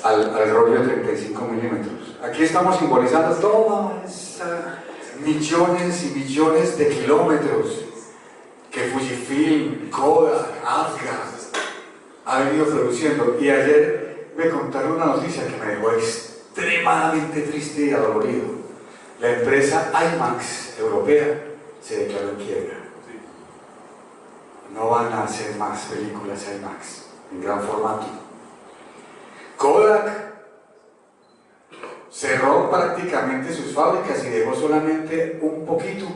al rollo de 35 milímetros. Aquí estamos simbolizando toda esa millones y millones de kilómetros que Fujifilm, Kodak, Afghan ha venido produciendo. Y ayer me contaron una noticia que me dejó extremadamente triste y adolorido. La empresa IMAX europea se declaró en quiebra. No van a hacer más películas IMAX en gran formato. Kodak cerró prácticamente sus fábricas y dejó solamente un poquito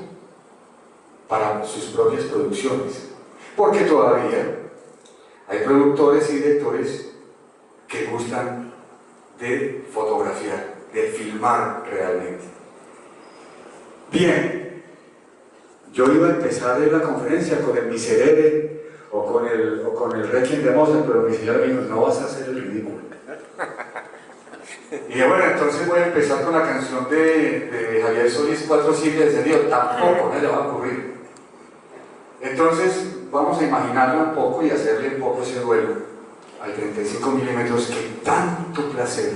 para sus propias producciones, porque todavía hay productores y directores que gustan de fotografiar, de filmar realmente. Bien, yo iba a empezar la conferencia con el Miserere o con el Requiem de Mozart, pero mi señor me dijo, no vas a hacer el ridículo. Y bueno, entonces voy a empezar con la canción de Javier Solís, Cuatro siglos de Dios. Tampoco, no le va a ocurrir. Entonces vamos a imaginarla un poco y hacerle un poco ese duelo al 35 milímetros que tanto placer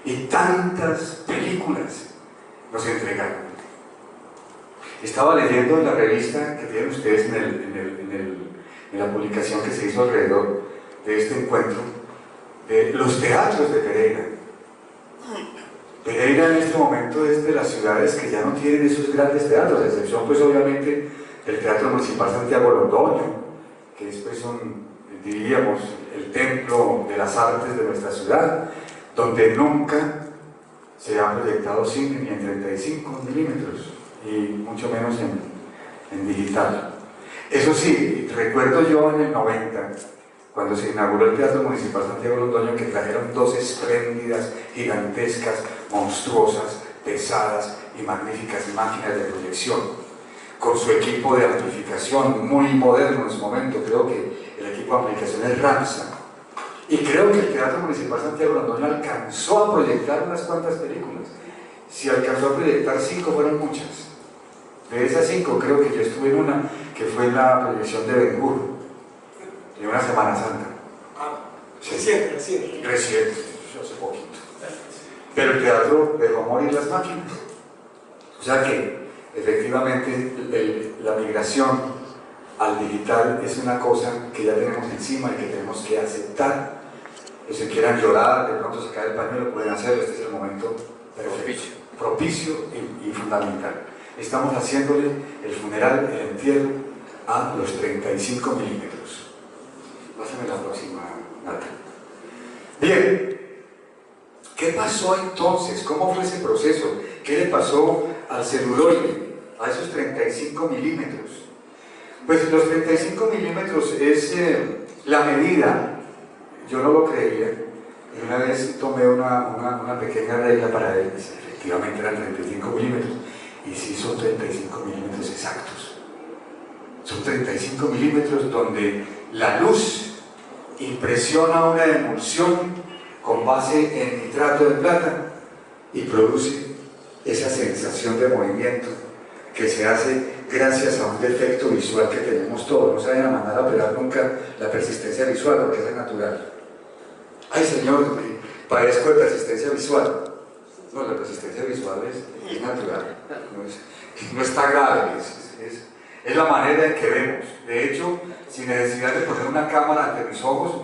y tantas películas nos entregaron. Estaba leyendo en la revista que tienen ustedes en la publicación que se hizo alrededor de este encuentro, de los teatros de Pereira. Pereira en este momento es de las ciudades que ya no tienen esos grandes teatros, a excepción pues obviamente del Teatro Municipal Santiago Londoño, que es pues diríamos el templo de las artes de nuestra ciudad, donde nunca se ha proyectado cine ni en 35 milímetros y mucho menos en digital. Eso sí, recuerdo yo en el 90, cuando se inauguró el Teatro Municipal Santiago Londoño, que trajeron dos espléndidas, gigantescas, monstruosas, pesadas y magníficas máquinas de proyección, con su equipo de amplificación muy moderno en su momento. Creo que el equipo de amplificación es Ramsa, y creo que el Teatro Municipal Santiago Londoño alcanzó a proyectar unas cuantas películas. Si alcanzó a proyectar 5, fueron muchas. De esas 5 creo que yo estuve en una, que fue la proyección de Ben-Hur, en una Semana Santa. Reciente, hace poquito. Pero el teatro dejó morir las máquinas. O sea que, efectivamente, la migración al digital es una cosa que ya tenemos encima y que tenemos que aceptar. Que se quieran llorar, de pronto se cae el pañuelo, pueden hacerlo. Este es el momento propicio y fundamental. Estamos haciéndole el funeral, el entierro a los 35 milímetros. Pásame la próxima, Nata. Bien, ¿qué pasó entonces? ¿Cómo fue ese proceso? ¿Qué le pasó al celuloide, a esos 35 milímetros? Pues los 35 milímetros es la medida, yo no lo creía, y una vez tomé una pequeña regla para ver, efectivamente eran 35 milímetros, y sí son 35 milímetros exactos. Son 35 milímetros donde la luz impresiona una emulsión con base en nitrato de plata y produce esa sensación de movimiento que se hace gracias a un defecto visual que tenemos todos. No se vayan a mandar a operar nunca la persistencia visual, porque es natural. Ay, señor, padezco de persistencia visual. No, la persistencia visual es natural, no está grave, es la manera en que vemos. De hecho, sin necesidad de poner una cámara ante mis ojos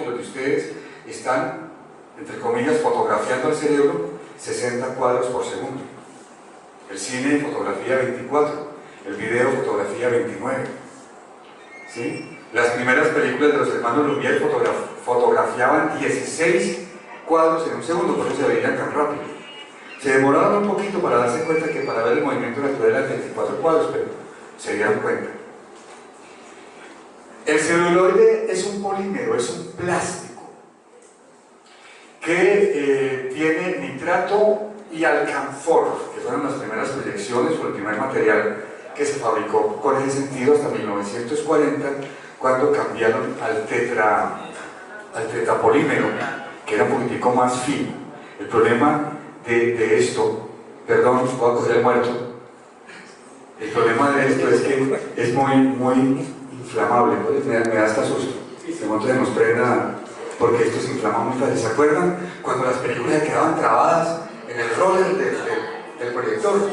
y los de ustedes están, entre comillas, fotografiando el cerebro 60 cuadros por segundo. El cine fotografía 24, el video fotografía 29. ¿Sí? Las primeras películas de los hermanos Lumière fotografiaban 16 cuadros en un segundo, por eso se veían tan rápido. Se demoraron un poquito para darse cuenta que para ver el movimiento natural eran 24 cuadros, pero se dieron cuenta. El celuloide es un polímero, es un plástico que tiene nitrato y alcanfor, que fueron las primeras proyecciones o el primer material que se fabricó con ese sentido hasta 1940, cuando cambiaron al tetrapolímero, que era un poquitico más fino. El problema de esto, perdón, voy a coger el muerto. El problema de esto es que es muy inflamable, pues me da hasta susto. De momento se nos prenda porque esto se inflama muy fácil. ¿Se acuerdan cuando las películas quedaban trabadas en el roller del proyector?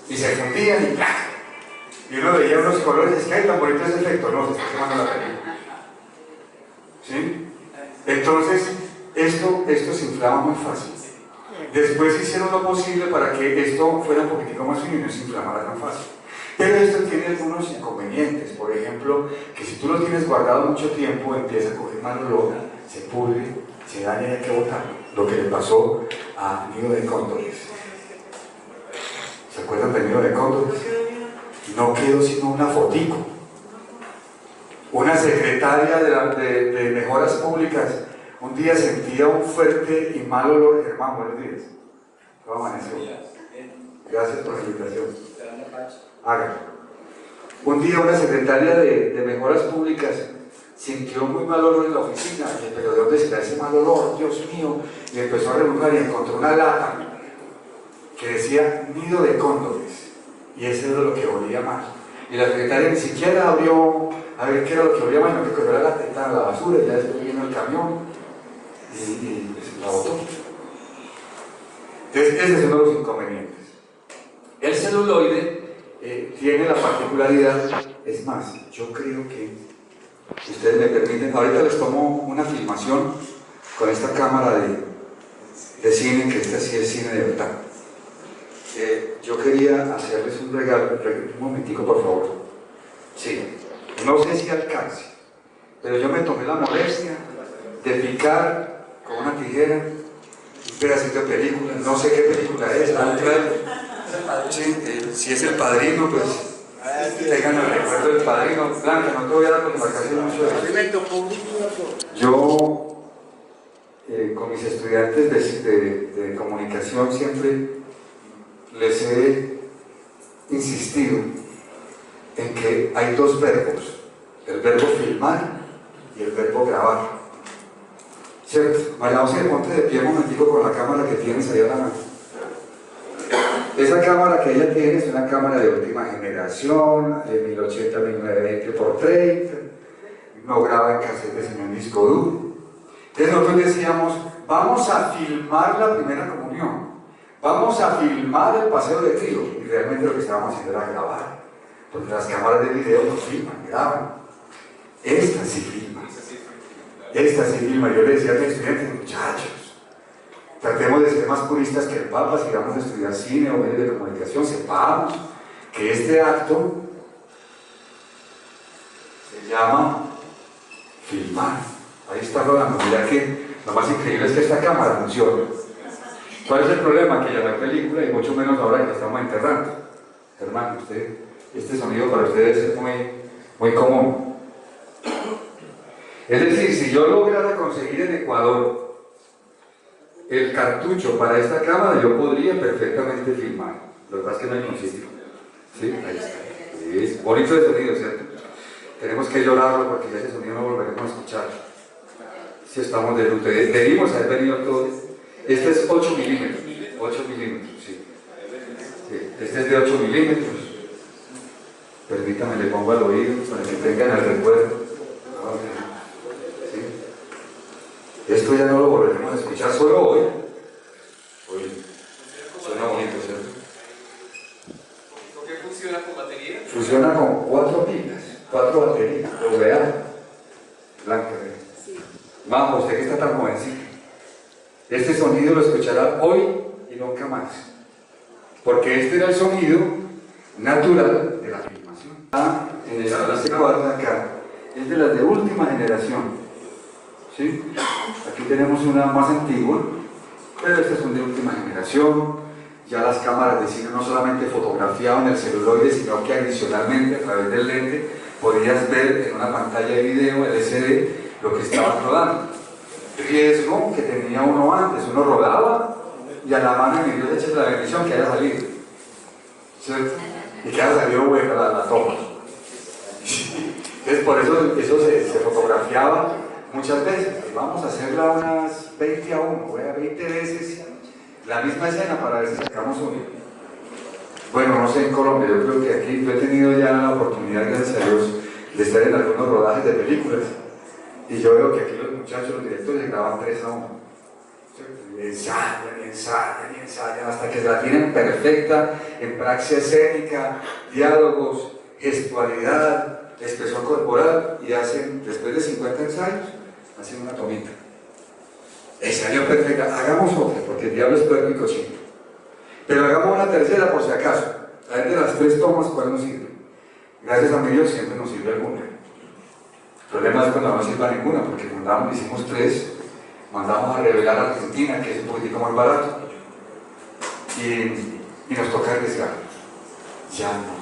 Y se fundían y ¡plá! Y uno veía unos colores, es que hay tan bonito ese efecto, no, se está quemando la película. ¿Sí? Entonces, esto se inflama muy fácil. Después hicieron lo posible para que esto fuera un poquitico más fino y no se inflamara tan fácil. Pero esto tiene algunos inconvenientes. Por ejemplo, que si tú lo tienes guardado mucho tiempo, empieza a coger mal olor, se pudre, se daña y hay que botarlo. Lo que le pasó a Nido de Cóndores. ¿Se acuerdan del Nido de Cóndores? No quedó sino una fotico. Una secretaria de Mejoras Públicas un día sentía un fuerte y mal olor. Germán, buenos días. ¿Cómo amaneció? Gracias por la invitación. Hágalo. Un día una secretaria de Mejoras Públicas sintió muy mal olor en la oficina. Y pero ¿de dónde se da ese mal olor? Dios mío. Y empezó a rebuscar y encontró una lata que decía Nido de Cóndores. Y ese era lo que olía mal. Y la secretaria ni siquiera abrió a ver qué era lo que olía mal, no que cogió la lata a la basura y ya después vino el camión y la botó. Entonces, ese es uno de los inconvenientes. El celuloide tiene la particularidad, es más, yo creo que, si ustedes me permiten, ahorita les tomo una filmación con esta cámara de cine, que esta sí es cine de verdad. Yo quería hacerles un regalo, un momentico por favor. Sí, no sé si alcance, pero yo me tomé la molestia de picar con una tijera un pedacito de película, no sé qué película es, sí, si es El Padrino, pues tengan el recuerdo del Padrino. Blanca, no te voy a dar porque me casi mucho de eso. Yo, con mis estudiantes de comunicación siempre les he insistido en que hay dos verbos, el verbo filmar y el verbo grabar. ¿Cierto? María José, ponte de pie un momentico con la cámara que tienes ahí a la mano. Esa cámara que ella tiene es una cámara de última generación, de 1080-1920x30, no graba en cassette sino en disco duro. Entonces nosotros decíamos, vamos a filmar la primera comunión, vamos a filmar el paseo de trío, y realmente lo que estábamos haciendo era grabar, porque las cámaras de video no filman, graban. Esta sí filma. Esta sí filma. Yo le decía a mis estudiantes, muchachos, tratemos de ser más puristas que el Papa, si vamos a estudiar cine o medios de comunicación, sepamos que este acto se llama filmar. Ahí está rodando. Mira que lo más increíble es que esta cámara funciona. ¿Cuál es el problema? Que ya no hay película y mucho menos ahora que estamos enterrando. Hermano, este sonido para ustedes es muy común. Es decir, si yo lograra conseguir en Ecuador el cartucho para esta cámara, yo podría perfectamente filmar. Lo que pasa es que no hay sitio. ¿Sí? Ahí está. Es bonito el sonido, ¿cierto? Tenemos que llorarlo porque ese sonido no volveremos a escuchar. Si estamos de luto. Debimos haber venido todos. Este es 8 milímetros. 8 milímetros, sí. Este es de 8 milímetros. Permítame, le pongo al oído para que tengan el recuerdo. ¿Sí? Esto ya no lo volveremos a escuchar solo hoy. Hoy suena bonito, ¿cierto? ¿Por qué funciona con batería? Funciona con 4 pilas, 4 baterías, AA. Blanca, sí. Majo, usted que está tan jovencito. Este sonido lo escuchará hoy y nunca más. Porque este era el sonido natural de la filmación. En el AC4 acá es de las de última generación. ¿Sí? Aquí tenemos una más antigua, pero estas son de última generación. Ya las cámaras de cine no solamente fotografiaban el celuloide, sino que adicionalmente a través del lente podías ver en una pantalla de video LCD lo que estaba rodando. Riesgo que tenía uno antes, uno rodaba y a la mano de Dios echa la bendición que haya salido, ¿cierto? Y que haya salido buena la toma. Entonces por eso se fotografiaba muchas veces. Vamos a hacerla unas 20 a 1, voy a 20 veces la misma escena para ver si sacamos uno. Bueno, no sé en Colombia, yo creo que aquí yo he tenido ya la oportunidad, gracias a Dios, de estar en algunos rodajes de películas Y yo veo que aquí los muchachos, los directores, graban 3 a 1. Ensayan, hasta que la tienen perfecta en praxis escénica, diálogos, gestualidad, expresión corporal, y hacen, después de 50 ensayos, hacen una tomita. Salió perfecta, hagamos otra, porque el diablo es puerco y cochino. Pero hagamos una tercera por si acaso. A ver, de las 3 tomas, ¿cuál nos sirve? Gracias a mi Dios siempre nos sirve alguna. El problema es cuando no sirva ninguna, porque cuando hicimos 3, mandamos a revelar a Argentina, que es un poquitico más barato, y nos toca arriesgar. Ya no.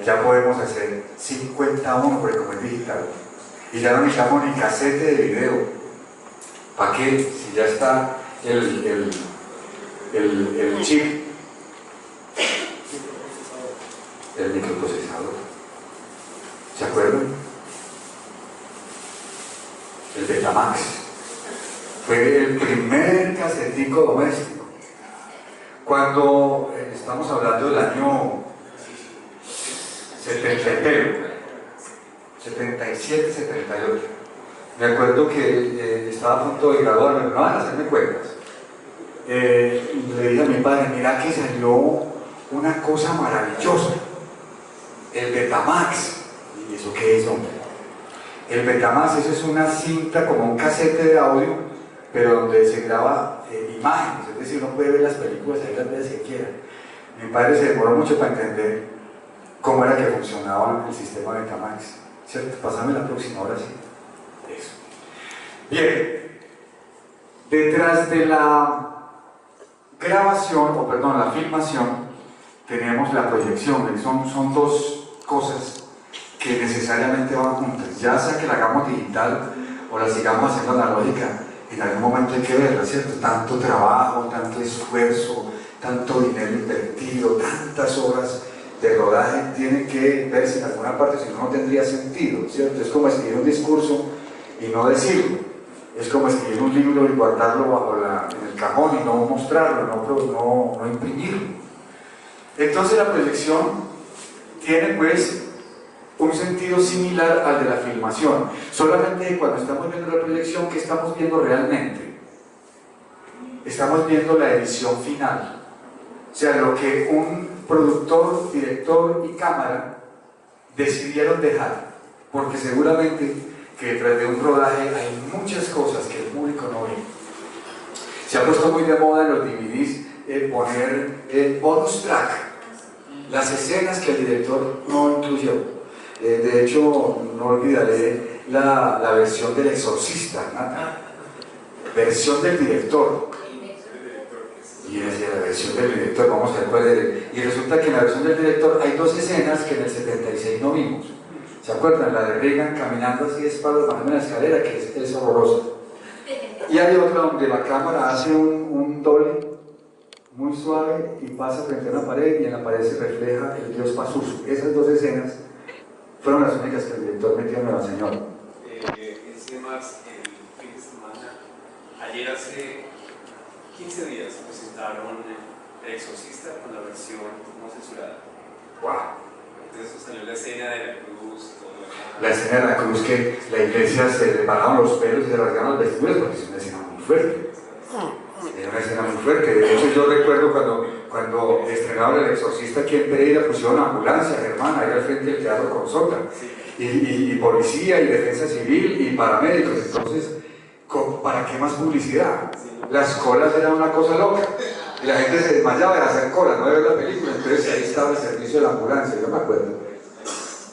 Ya podemos hacer 51, porque como es digital, y ya no necesitamos ni casete de video. ¿Para qué? Si ya está el chip, el microprocesador. ¿Se acuerdan? El Betamax. Fue el primer casetico doméstico. Cuando estamos hablando del año 77, 78. Me acuerdo que estaba a punto de graduarme, no van a hacerme cuentas. Le dije a mi padre, mira que salió una cosa maravillosa, el Betamax. ¿Y eso qué es, hombre? El Betamax, eso es una cinta como un casete de audio, pero donde se graba imágenes, es decir, uno puede ver las películas ahí las veces que quiera. Mi padre se demoró mucho para entender cómo era que funcionaba el sistema Betamax. ¿Cierto? Pásame la próxima, ahora sí. Eso. Bien, detrás de la grabación, o perdón, la filmación, tenemos la proyección. Son 2 cosas que necesariamente van juntas. Ya sea que la hagamos digital o la sigamos haciendo analógica, en algún momento hay que verla, ¿cierto? Tanto trabajo, tanto esfuerzo, tanto dinero invertido, tantas horas de rodaje tiene que verse en alguna parte, si no, no tendría sentido, ¿cierto? Es como escribir un discurso y no decirlo, es como escribir un libro y guardarlo en el cajón y no mostrarlo, no imprimirlo. Entonces la proyección tiene pues un sentido similar al de la filmación, solamente cuando estamos viendo la proyección, ¿qué estamos viendo realmente? Estamos viendo la edición final, o sea, lo que un productor, director y cámara decidieron dejar, porque seguramente que detrás de un rodaje hay muchas cosas que el público no ve. Se ha puesto muy de moda en los DVDs poner bonus track, las escenas que el director no incluyó. De hecho, no olvidaré la versión del Exorcista, ¿no? Versión del director. Y decía la versión del director, vamos a ver cuál es. Y resulta que en la versión del director hay 2 escenas que en el 76 no vimos. ¿Se acuerdan? La de Reagan caminando así de espaldas bajando la escalera, que es horrorosa. Y hay otra donde la cámara hace un doble muy suave y pasa frente a una pared, y en la pared se refleja el dios Pazuzu. Esas 2 escenas fueron las únicas que el director metió en Nueva Señora. Ese Max, el fin de semana, ayer hace 15 días presentaron El Exorcista con la versión no censurada. ¡Wow! Entonces salió la escena de la cruz, todo. La escena de la cruz, que la iglesia se le pararon los pelos y se rasgaron las vestiduras, porque es una escena muy fuerte. Era una escena muy fuerte. De hecho, yo recuerdo cuando estrenaron El Exorcista aquí en Pereira, pusieron ambulancia, Germán, ahí al frente del Teatro Consota, y policía, y defensa civil, y paramédicos. Entonces, ¿para qué más publicidad? Las colas eran una cosa loca, y la gente se desmayaba de hacer colas, no de ver la película. Entonces ahí estaba el servicio de la ambulancia, yo me acuerdo.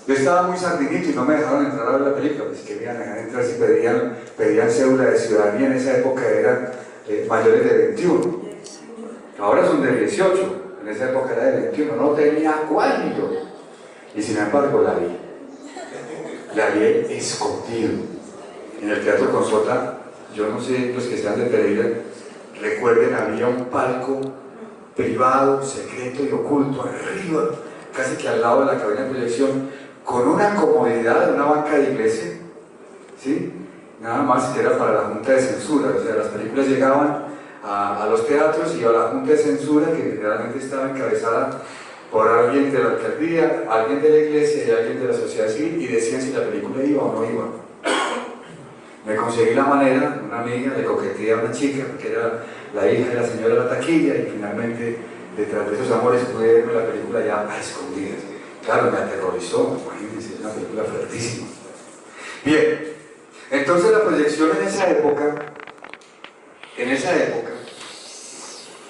Yo estaba muy sardinito y no me dejaron entrar a ver la película, pues que me iban a dejar entrar si pedían cédula de ciudadanía. En esa época eran mayores de 21, ahora son de 18, en esa época era de 21, no tenía cuál ni yo, y sin embargo la vi escondido en el Teatro Consota. Yo no sé, los que sean de Pereira recuerden, había un palco privado, secreto y oculto arriba, casi que al lado de la cabina de proyección, con una comodidad de una banca de iglesia, ¿sí? Nada más que era para la Junta de Censura. O sea, las películas llegaban a los teatros y a la Junta de Censura, que generalmente estaba encabezada por alguien de la alcaldía, alguien de la iglesia y alguien de la sociedad civil, y decían si la película iba o no iba. Me conseguí la manera, una amiga, le coqueteé a una chica, que era la hija de la señora de la taquilla, y finalmente, detrás de esos amores, pude verme la película ya a escondidas. Claro, me aterrorizó, imagínense, es una película fuertísima. Bien, entonces la proyección en esa época,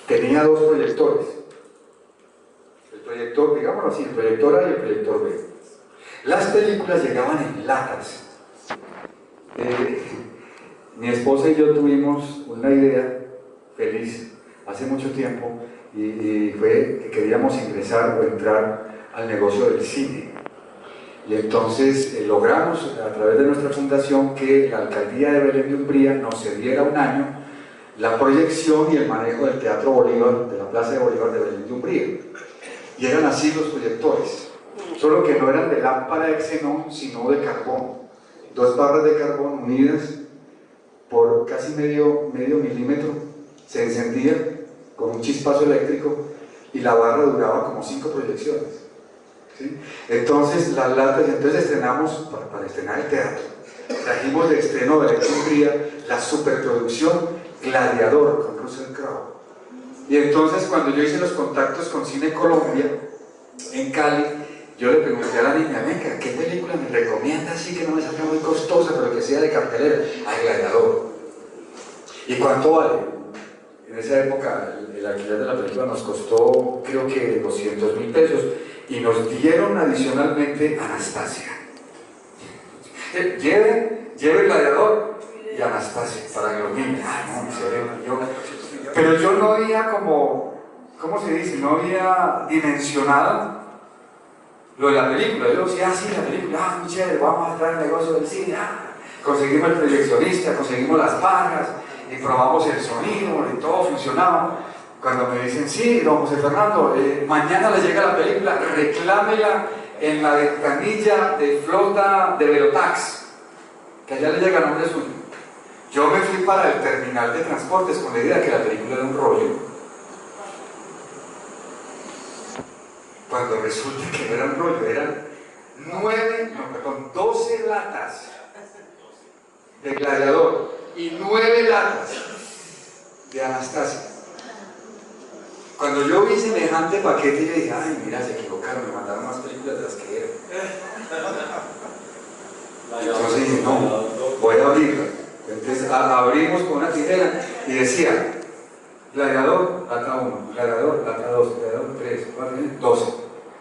tenía dos proyectores. El proyector, digámoslo así, el proyector A y el proyector B. Las películas llegaban en latas. Mi esposa y yo tuvimos una idea feliz hace mucho tiempo y fue que queríamos ingresar o entrar al negocio del cine. Y entonces logramos a través de nuestra fundación que la alcaldía de Belén de Umbría nos cediera un año la proyección y el manejo del Teatro Bolívar, de la Plaza de Bolívar de Belén de Umbría. Y eran así los proyectores, solo que no eran de lámpara de xenón, sino de carbón. 2 barras de carbón unidas por casi medio milímetro, se encendía con un chispazo eléctrico y la barra duraba como 5 proyecciones. ¿Sí? Entonces las latas, entonces estrenamos, para estrenar el teatro, trajimos de estreno de Umbría la superproducción Gladiador con Russell Crowe. Y entonces cuando yo hice los contactos con Cine Colombia en Cali, yo le pregunté a la niña, venga, ¿qué película me recomienda así que no me salga muy costosa, pero que sea de cartelera? Al Gladiador. ¿Y cuánto vale? En esa época el alquiler de la película nos costó creo que 200.000 pesos y nos dieron adicionalmente Anastasia. Lleve el Gladiador y Anastasia para que los niños. Ah, no, pero yo no había ¿cómo se dice? No había dimensionado lo de la película. Yo decía, sí, la película, muy chévere, vamos a entrar al negocio del cine. Conseguimos el proyeccionista, conseguimos las barras y probamos el sonido y todo funcionaba. Cuando me dicen, sí, don José Fernando, mañana le llega la película, reclámela en la ventanilla de flota de Velotax, que allá le llega a nombre suyo. Yo me fui para el terminal de transportes con la idea de que la película era un rollo. Cuando resulta que no era un rollo, eran 12 latas de Gladiador y 9 latas de Anastasia. Cuando yo vi semejante paquete, yo dije, ay, mira, se equivocaron, me mandaron más películas de las que eran. Entonces dije, no, voy a abrirla. Entonces abrimos con una tijera y decía, Gladiador, lata 1, Gladiador, lata 2, Gladiador 3, 4, 12.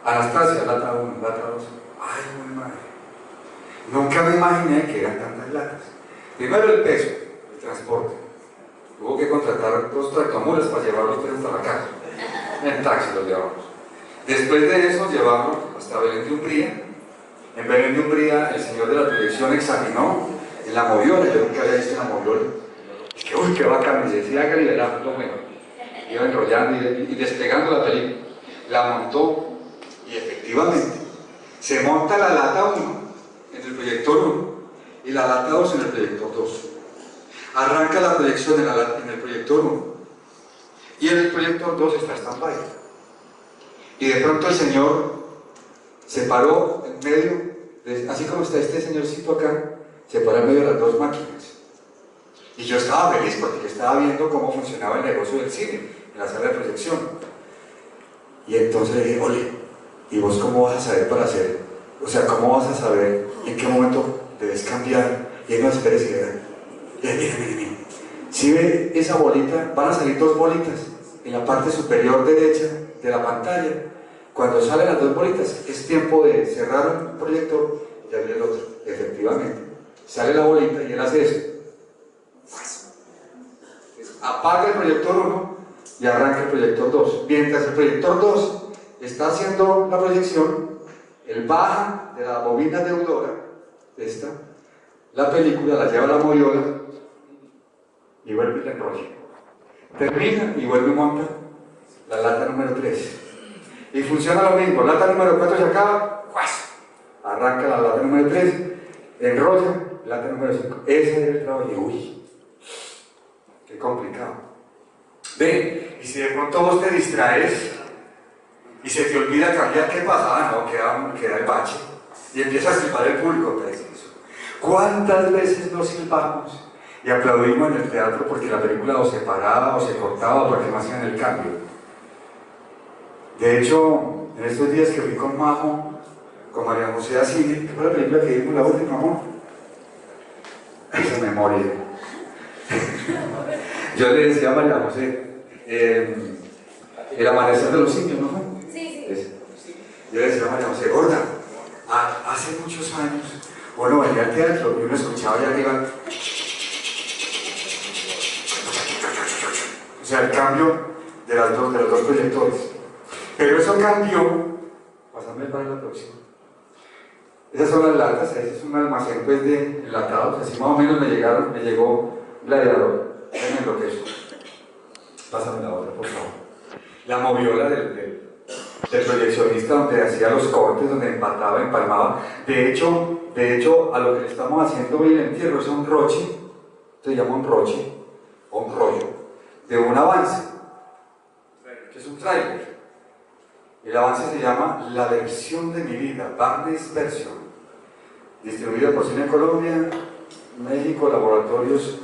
Anastasia, lata 1, lata 2. Ay, muy madre. Nunca me imaginé que eran tantas latas. Primero el peso, el transporte. Hubo que contratar 2 tractomulas para llevarlos hasta la casa. En taxi los llevamos. Después de eso llevamos hasta Belén de Umbría. En Belén de Umbría el señor de la proyección examinó en la moviola. Yo nunca había visto una moviola. Y que, uy, qué bacán. Y decía, hágale, lo bueno. Iba enrollando y despegando la película. La montó y efectivamente se monta la lata 1 en el proyector 1 y la lata 2 en el proyector 2. Arranca la proyección en el proyector 1 y en el proyector 2 está stand-by. Y de pronto el señor se paró en medio, así como está este señorcito acá, se paró en medio de las 2 máquinas. Y yo estaba feliz porque yo estaba viendo cómo funcionaba el negocio del cine en la sala de proyección. Y entonces le dije, ole, ¿y vos cómo vas a saber para hacer? O sea, ¿cómo vas a saber en qué momento debes cambiar? Y él no espera y mire. Si ve esa bolita, van a salir 2 bolitas en la parte superior derecha de la pantalla. Cuando salen las 2 bolitas, es tiempo de cerrar un proyector y abrir el otro. Efectivamente, sale la bolita y él hace eso. Apaga el proyector 1 y arranca el proyector 2. Mientras el proyector 2 está haciendo la proyección, él baja de la bobina deudora, la película, la lleva a la moviola y vuelve y la enrolla. Termina y vuelve y monta la lata número 3. Y funciona lo mismo, lata número 4 se acaba, arranca la lata número 3, enrolla, lata número 5. Ese es el trabajo y uy, qué complicado. Ven, y si de pronto vos te distraes y se te olvida cambiar, ¿qué pasa? No, queda el bache y empieza a silbar el público preciso. ¿Cuántas veces nos silbamos y aplaudimos en el teatro porque la película o se paraba o se cortaba o porque no hacían el cambio? De hecho, en estos días que fui con Majo, con María José a cine, ¿qué fue la película que vimos la última, amor? Esa memoria. Yo le decía a María José, el amanecer de los simios, ¿no? Sí, sí. Yo le decía a María José, gorda, hace muchos años uno venía al teatro y uno escuchaba allá arriba, o sea, el cambio de los dos proyectores. Pero eso cambió, pasame para la próxima. Esas son las latas, ese es un almacén pues, de enlatados, así más o menos me llegó Gladiador. Déjenme lo que es. Pásame la otra, por favor. La moviola del proyeccionista donde hacía los cortes, donde empataba, empalmaba. De hecho, a lo que le estamos haciendo hoy en el entierro es un roche, se llama un roche, o un rollo, de un avance, que es un tráiler. El avance se llama La versión de mi vida, Barney's Version, distribuida por Cine Colombia, México, Laboratorios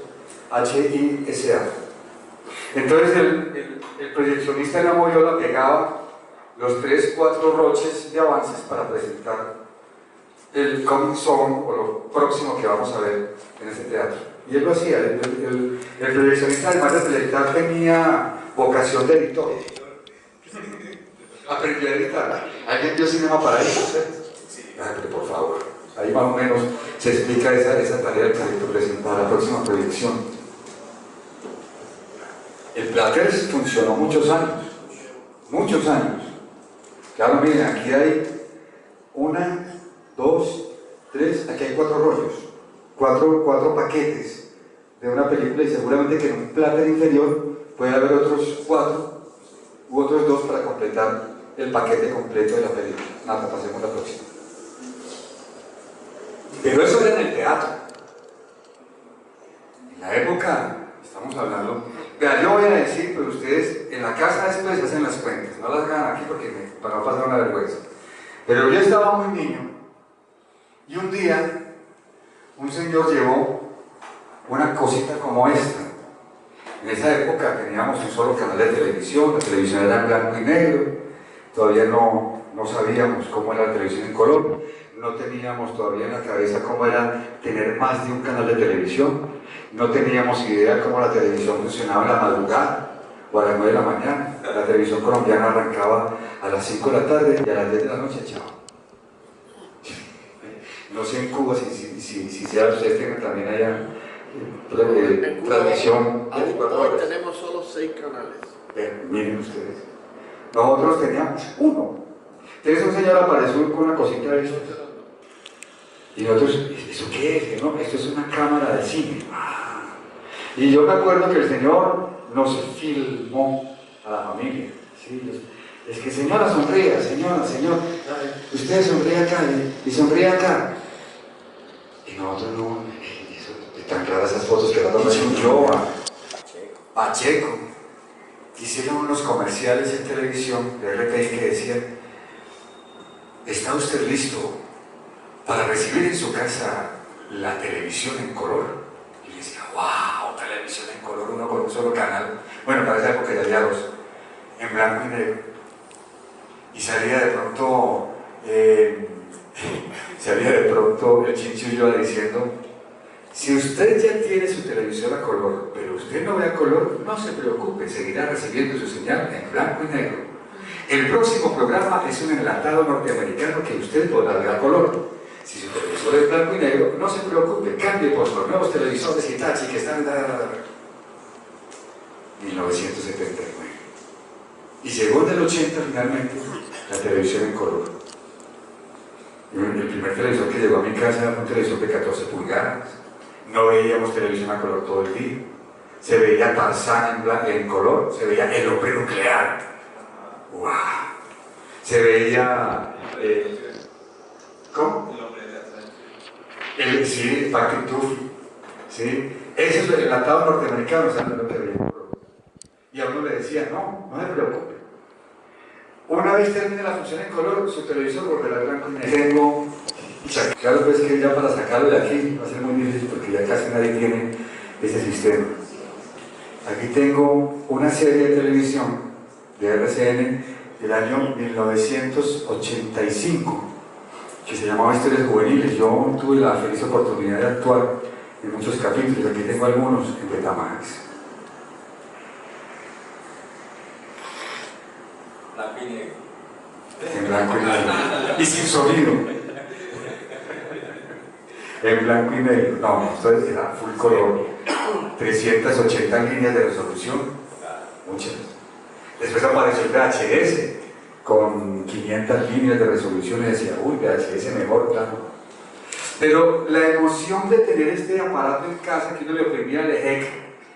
HISA. Entonces el proyeccionista de la moviola pegaba los 3, 4 roches de avances para presentar el coming soon o lo próximo que vamos a ver en este teatro. Y él lo hacía, el proyeccionista además de proyectar tenía vocación de editor. Aprendió a editar. ¿Alguien vio Cinema Paraíso? Pero por favor, ahí más o menos se explica esa tarea del proyecto presentar la próxima proyección. El Platters funcionó muchos años. Claro, miren, aquí hay 1, 2, 3, aquí hay 4 rollos, 4 paquetes de una película y seguramente que en un Platter inferior puede haber otros 4 u otros 2 para completar el paquete completo de la película. Nada, pasemos a la próxima. Pero eso era en el teatro. En la época, estamos hablando. Vean, yo voy a decir, pero ustedes en la casa después hacen las cuentas. No las hagan aquí para no pasar una vergüenza. Pero yo estaba muy niño y un día un señor llevó una cosita como esta. En esa época teníamos un solo canal de televisión, la televisión era en blanco y negro. Todavía no sabíamos cómo era la televisión en color, no teníamos todavía en la cabeza cómo era tener más de un canal de televisión, no teníamos idea cómo la televisión funcionaba en la madrugada o a las 9 de la mañana. La televisión colombiana arrancaba a las 5 de la tarde y a las 10 de la noche, chao. No sé en Cuba si sea, ustedes tienen también allá transmisión. Hoy tenemos solo 6 canales. Miren ustedes. Nosotros teníamos 1. Entonces un señor apareció con una cosita de eso. Y nosotros, ¿eso qué es? No, esto es una cámara de cine. Y yo me acuerdo que el señor nos filmó a la familia. ¿Sí? Es que señora sonría, señor, usted sonríe acá y sonríe acá. Y nosotros no, tan raras esas fotos que la tomé yo, Pacheco. Hicieron unos comerciales en televisión de RTI que decían: ¿está usted listo para recibir en su casa la televisión en color? Y yo decía, wow, televisión en color, uno con un solo canal. Bueno, para esa época ya había los en blanco y negro. Y salía de pronto el chinchullo diciendo: si usted ya tiene su televisión a color, pero usted no ve a color, no se preocupe, seguirá recibiendo su señal en blanco y negro. El próximo programa es un enlatado norteamericano que usted podrá ver a color. Si su televisor es blanco y negro, no se preocupe, cambie por los nuevos televisores Hitachi que están en 1979. Y llegó en el 80 finalmente la televisión en color. El primer televisor que llegó a mi casa era un televisor de 14 pulgadas. No veíamos televisión a color todo el día. Se veía Tarzán en color, se veía El Hombre Nuclear. ¡Wow! Se veía... ¿cómo? El hombre de atrás. Sí, Patrick Duffy. ¿Sí? Ese es el enlatado norteamericano, o sea, no lo que veía. Y a uno le decía, no se preocupe. Una vez termine la función en color, su televisor volverá a blanco y negro. Tengo Claro, pues que ya para sacarlo de aquí va a ser muy difícil porque ya casi nadie tiene ese sistema. Aquí tengo una serie de televisión de RCN del año 1985 que se llamaba Historias Juveniles. Yo tuve la feliz oportunidad de actuar en muchos capítulos, aquí tengo algunos en Betamax. En blanco y negro. Y sin sonido. En blanco y negro. No, esto era full color. 380 líneas de resolución. Muchas. Después apareció el VHS con 500 líneas de resolución y decía, uy, VHS mejor, claro. Pero la emoción de tener este aparato en casa, que uno le oprimía el ejec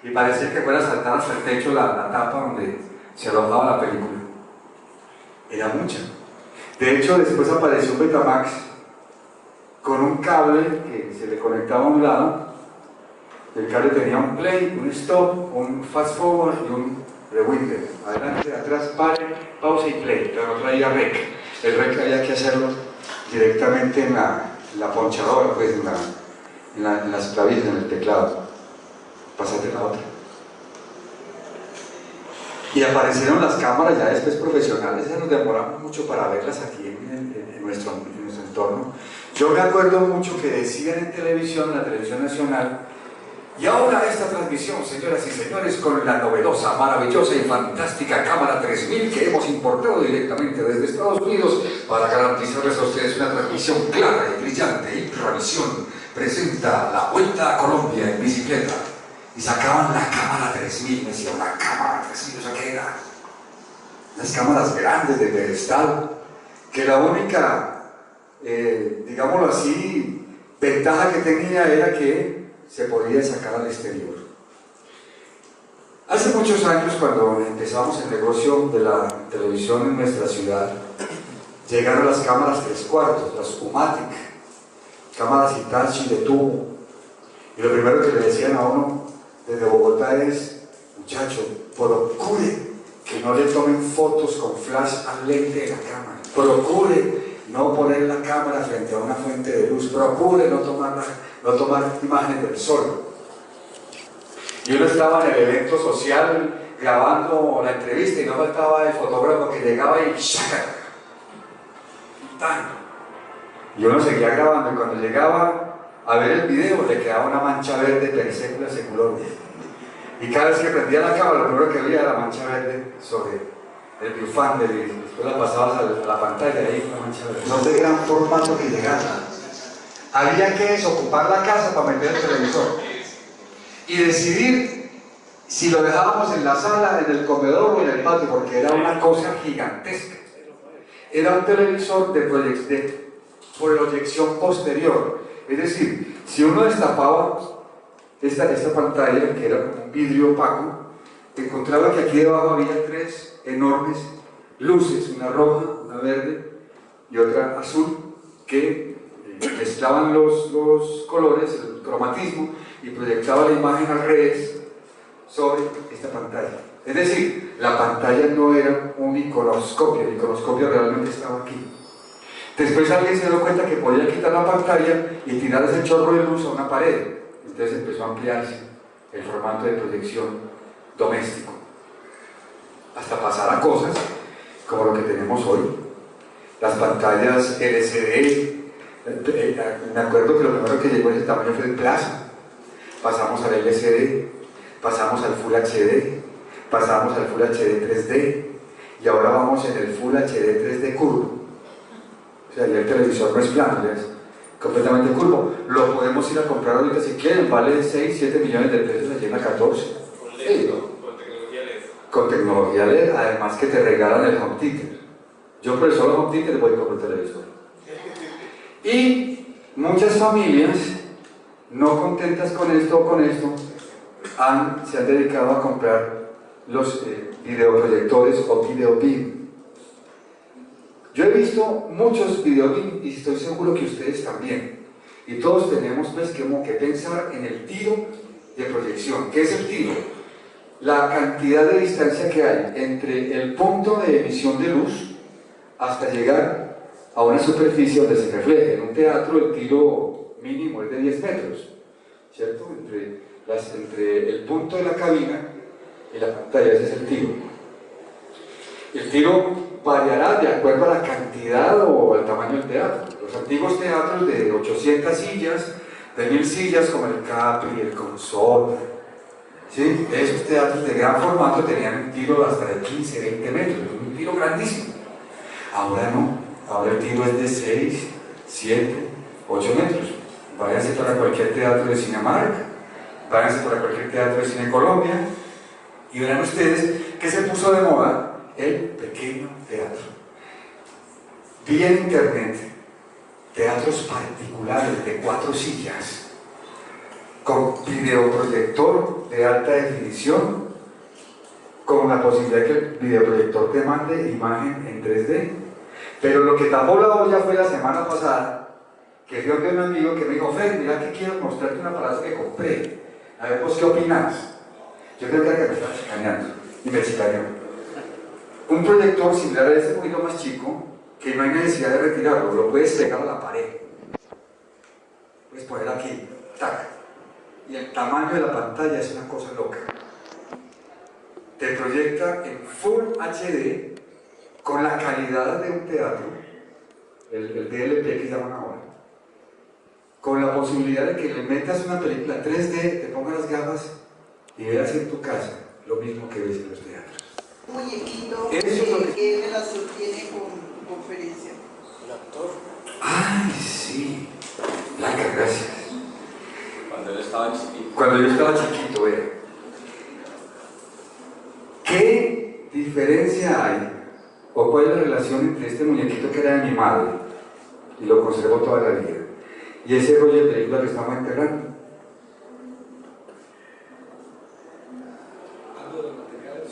y parecía que fuera a saltar hasta el techo la tapa donde se alojaba la película, era mucha. De hecho, después apareció un Betamax con un cable que se le conectaba a un lado. El cable tenía un play, un stop, un fast forward y un rewind. Adelante, atrás, pare, pausa y play. Pero no traía rec. El rec había que hacerlo directamente en la ponchadora, pues en las clavillas, en el teclado. Pásate la otra. Y aparecieron las cámaras ya después profesionales. Ya nos demoramos mucho para verlas aquí en nuestro entorno. Yo me acuerdo mucho que decían en televisión, en la televisión nacional, y ahora esta transmisión, señoras y señores, con la novedosa, maravillosa y fantástica cámara 3000 que hemos importado directamente desde Estados Unidos para garantizarles a ustedes una transmisión clara y brillante. Intravisión presenta la Vuelta a Colombia en bicicleta. Y sacaban la cámara 3000, me decían, una cámara 3000, ¿eso qué era? Las cámaras grandes de pedestal, que la única, digámoslo así, ventaja que tenía era que se podía sacar al exterior. Hace muchos años, cuando empezamos el negocio de la televisión en nuestra ciudad, llegaron las cámaras 3/4, las Umatic, cámaras Hitachi de tubo, y lo primero que le decían a uno desde Bogotá es, muchacho, procure que no le tomen fotos con flash al lente de la cámara, procure no poner la cámara frente a una fuente de luz, procure no tomar imágenes del sol. Y uno estaba en el evento social grabando la entrevista y no faltaba el fotógrafo que llegaba y y uno seguía grabando, y cuando llegaba a ver el video le quedaba una mancha verde per secula seculorum. Y cada vez que prendía la cámara, lo primero que veía era la mancha verde sobre el viewfinder, y después la pasabas a la pantalla y ahí una mancha verde. No de gran formato que llegara. Había que desocupar la casa para meter el televisor y decidir si lo dejábamos en la sala, en el comedor o en el patio, porque era una cosa gigantesca. Era un televisor de proyección posterior. Es decir, si uno destapaba esta pantalla, que era un vidrio opaco, encontraba que aquí debajo había 3 enormes luces, una roja, una verde y otra azul, que mezclaban los colores, el cromatismo, y proyectaba la imagen al revés sobre esta pantalla. Es decir, la pantalla no era un iconoscopio, el iconoscopio realmente estaba aquí. Después alguien se dio cuenta que podía quitar la pantalla y tirar ese chorro de luz a una pared. Entonces empezó a ampliarse el formato de proyección doméstico, hasta pasar a cosas como lo que tenemos hoy. Las pantallas LCD, me acuerdo que lo primero que llegó en ese tamaño fue el plasma. Pasamos al LCD, pasamos al Full HD, pasamos al Full HD 3D, y ahora vamos en el Full HD 3D curvo. O sea, ya el televisor no es plano, ya es completamente curvo. Lo podemos ir a comprar ahorita si quieren, vale 6, 7 millones de pesos allí en la 14. Sí, con tecnología LED. Con tecnología LED, además que te regalan el home theater. Yo por el solo home theater voy a comprar el televisor. Y muchas familias, no contentas con esto o con esto, se han dedicado a comprar los videoproyectores o videobeam. Yo he visto muchos videobeam y estoy seguro que ustedes también. Y todos tenemos pues que pensar en el tiro de proyección. ¿Qué es el tiro? La cantidad de distancia que hay entre el punto de emisión de luz hasta llegar a una superficie donde se refleje. En un teatro el tiro mínimo es de 10 metros, ¿cierto? Entre el punto de la cabina y la pantalla, ese es el tiro. El tiro variará de acuerdo a la cantidad o al tamaño del teatro. Los antiguos teatros de 800 sillas, de 1000 sillas, como el Capri, el Consol, ¿sí? Esos teatros de gran formato tenían un tiro hasta de 15, 20 metros, un tiro grandísimo. Ahora no, ahora el tiro es de 6, 7, 8 metros. Váyanse para cualquier teatro de Cinemark, váyanse para cualquier teatro de Cine Colombia y verán ustedes que se puso de moda el pequeño teatro. Vi en internet teatros particulares de 4 sillas con videoproyector de alta definición, con la posibilidad de que el videoproyector te mande imagen en 3D. Pero lo que tapó la olla fue la semana pasada, que fui a un amigo que me dijo: Fer, mira que quiero mostrarte un aparato que compré, a ver vos qué opinas. Yo creo que era que me estaba chicaneando, y me chicaneó. Un proyector similar a ese, un poquito más chico, que no hay necesidad de retirarlo, lo puedes pegar a la pared. Puedes poner aquí, tac. Y el tamaño de la pantalla es una cosa loca. Te proyecta en Full HD con la calidad de un teatro, el DLP que llaman ahora, con la posibilidad de que le metas una película 3D, te pongas las gafas y veas en tu casa lo mismo que ves en los teatros. Un muñequito Eso es lo que él me la sostiene con conferencia. El actor. ¡Ay, sí! Blanca, gracias. Cuando él estaba chiquito. Cuando yo estaba chiquito, ¿qué diferencia hay o cuál es la relación entre este muñequito que era de mi madre y lo conservó toda la vida y ese rollo de película que estamos enterrando?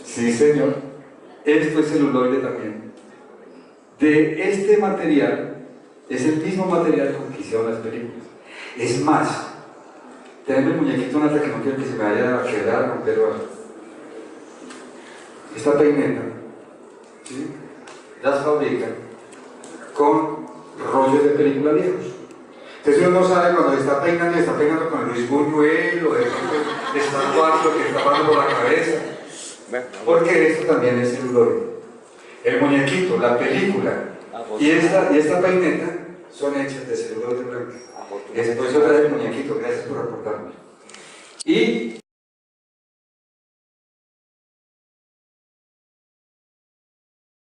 Sí, señor. Esto es celuloide también. De este material es el mismo material con que hicieron las películas. Es más, tenemos el muñequito Nata, que no quiero que se me vaya a quedar con pelo. Esta peineta, ¿sí?, las fabrican con rollos de película viejos. Entonces uno no sabe cuando se está peinando con Luis Buñuel o de repente está Eduardo que está pasando por la cabeza. Porque esto también es celuloide. El muñequito, la película y esta peineta son hechas de celuloide blanco. Después yo traje el muñequito, gracias por aportarme. Y